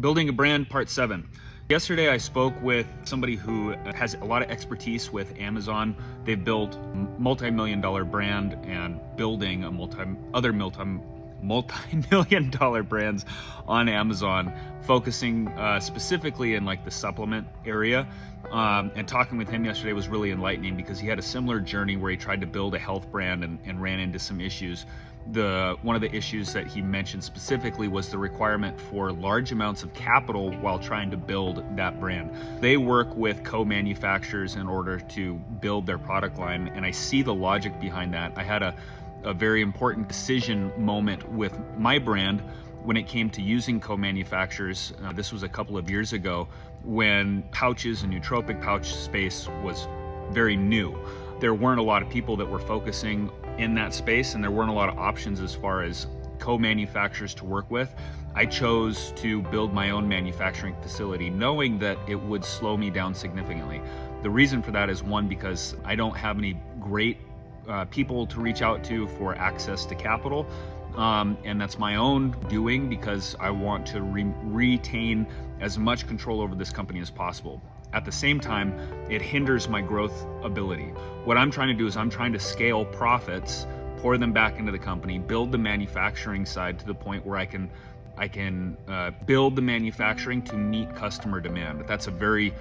Building a Brand, Part 7. Yesterday I spoke with somebody who has a lot of expertise with Amazon. They've built multi-million-dollar brand and building a multi-million-dollar brands on Amazon, focusing specifically in like the supplement area. And talking with him yesterday was really enlightening because he had a similar journey where he tried to build a health brand and ran into some issues. One of the issues that he mentioned specifically was the requirement for large amounts of capital while trying to build that brand. They work with co-manufacturers in order to build their product line, and I see the logic behind that. I had a very important decision moment with my brand when it came to using co-manufacturers. This was a couple of years ago when pouches and nootropic pouch space was very new. There weren't a lot of people that were focusing in that space, and there weren't a lot of options as far as co-manufacturers to work with. I chose to build my own manufacturing facility, knowing that it would slow me down significantly. The reason for that is, one, because I don't have any great people to reach out to for access to capital, and that's my own doing because I want to retain as much control over this company as possible. At the same time, it hinders my growth ability. What I'm trying to do is I'm trying to scale profits, pour them back into the company, build the manufacturing side to the point where I can build the manufacturing to meet customer demand. That's a very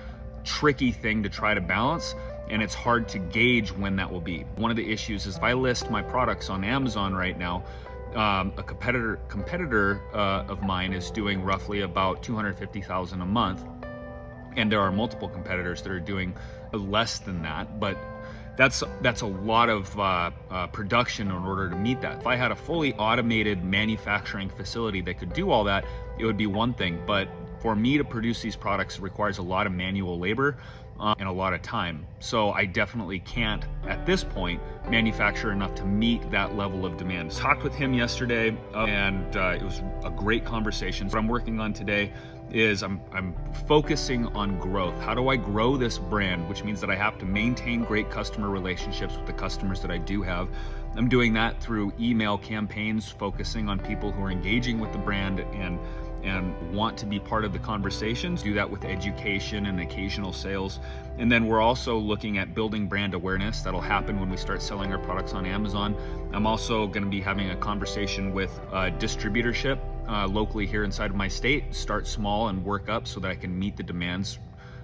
tricky thing to try to balance, and it's hard to gauge when that will be. One of the issues is if I list my products on Amazon right now, a competitor of mine is doing roughly about $250,000 a month. And there are multiple competitors that are doing less than that, but that's a lot of production in order to meet that. If I had a fully automated manufacturing facility that could do all that, it would be one thing. But for me to produce these products requires a lot of manual labor and a lot of time. So I definitely can't, at this point, manufacture enough to meet that level of demand. I talked with him yesterday, and it was a great conversation. What I'm working on today is I'm focusing on growth. How do I grow this brand? Which means that I have to maintain great customer relationships with the customers that I do have. I'm doing that through email campaigns, focusing on people who are engaging with the brand and want to be part of the conversations. Do that with education and occasional sales. And then we're also looking at building brand awareness. That'll happen when we start selling our products on Amazon. I'm also going to be having a conversation with distributorship locally here inside of my state. Start small and work up so that I can meet the demands,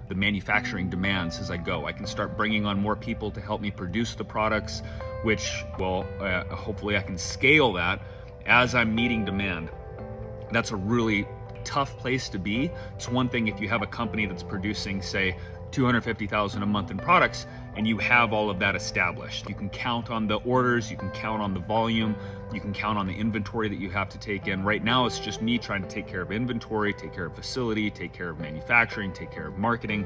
the manufacturing demands as I go. I can start bringing on more people to help me produce the products, which will hopefully I can scale that as I'm meeting demand. That's a really tough place to be. It's one thing if you have a company that's producing, say, $250,000 a month in products, and you have all of that established. You can count on the orders, you can count on the volume, you can count on the inventory that you have to take in. Right now, it's just me trying to take care of inventory, take care of facility, take care of manufacturing, take care of marketing.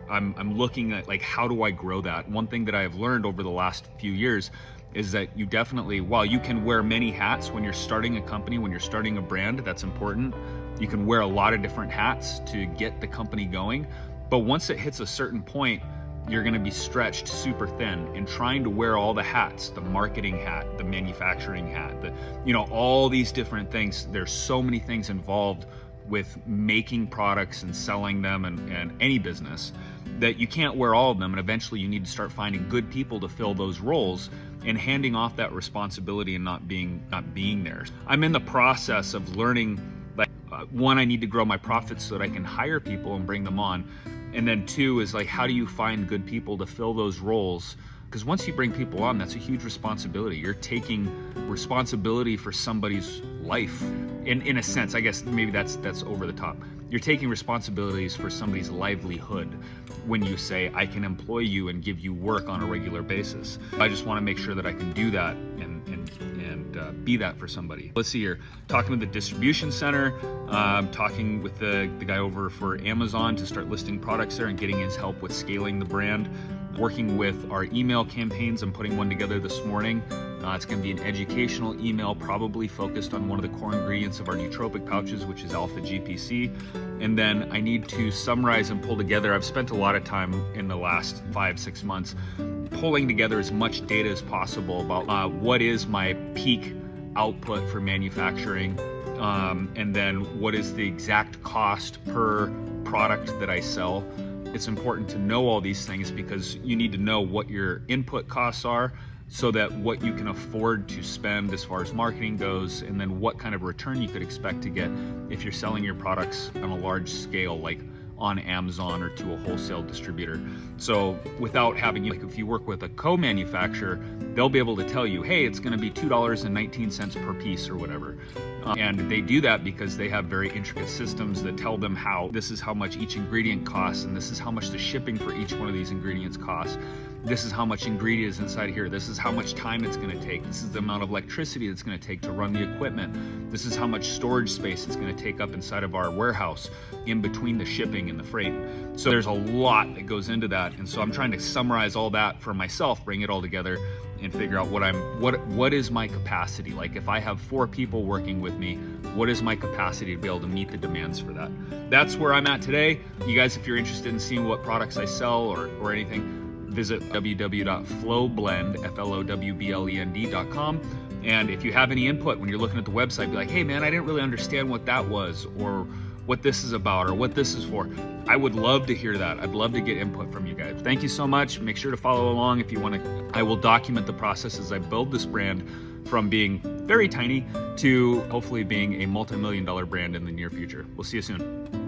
I'm looking at like, how do I grow that? One thing that I have learned over the last few years is that you definitely, while you can wear many hats when you're starting a company, when you're starting a brand, that's important. You can wear a lot of different hats to get the company going. But once it hits a certain point, you're gonna be stretched super thin and trying to wear all the hats, the marketing hat, the manufacturing hat, all these different things. There's so many things involved with making products and selling them and any business that you can't wear all of them. And eventually you need to start finding good people to fill those roles and handing off that responsibility and not being there. I'm in the process of learning, like, one, I need to grow my profits so that I can hire people and bring them on. And then two is like, how do you find good people to fill those roles? Because once you bring people on, that's a huge responsibility. You're taking responsibility for somebody's life. In a sense, I guess maybe that's over the top. You're taking responsibilities for somebody's livelihood when you say, I can employ you and give you work on a regular basis. I just want to make sure that I can do that and be that for somebody. Let's see here, talking with the distribution center, talking with the guy over for Amazon to start listing products there and getting his help with scaling the brand. Working with our email campaigns. I'm putting one together this morning. It's going to be an educational email, probably focused on one of the core ingredients of our nootropic pouches, which is alpha GPC. And then I need to summarize and pull together. I've spent a lot of time in the last 5-6 months pulling together as much data as possible about what is my peak output for manufacturing and then what is the exact cost per product that I sell. It's important to know all these things because you need to know what your input costs are, so that what you can afford to spend as far as marketing goes, and then what kind of return you could expect to get if you're selling your products on a large scale, like on Amazon or to a wholesale distributor. So without having, like if you work with a co-manufacturer, they'll be able to tell you, hey, it's gonna be $2.19 per piece or whatever. And they do that because they have very intricate systems that tell them how this is how much each ingredient costs, and this is how much the shipping for each one of these ingredients costs. This is how much ingredient is inside here. This is how much time it's gonna take. This is the amount of electricity that's gonna take to run the equipment. This is how much storage space it's gonna take up inside of our warehouse in between the shipping and the freight. So there's a lot that goes into that. And so I'm trying to summarize all that for myself, bring it all together and figure out what is my capacity. Like if I have 4 people working with me, what is my capacity to be able to meet the demands for that? That's where I'm at today. You guys, if you're interested in seeing what products I sell or anything, visit www.flowblend.com. And if you have any input when you're looking at the website, be like, hey man, I didn't really understand what that was, or what this is about, or what this is for. I would love to hear that. I'd love to get input from you guys. Thank you so much. Make sure to follow along if you want to. I will document the process as I build this brand from being very tiny to hopefully being a multi-million-dollar brand in the near future. We'll see you soon.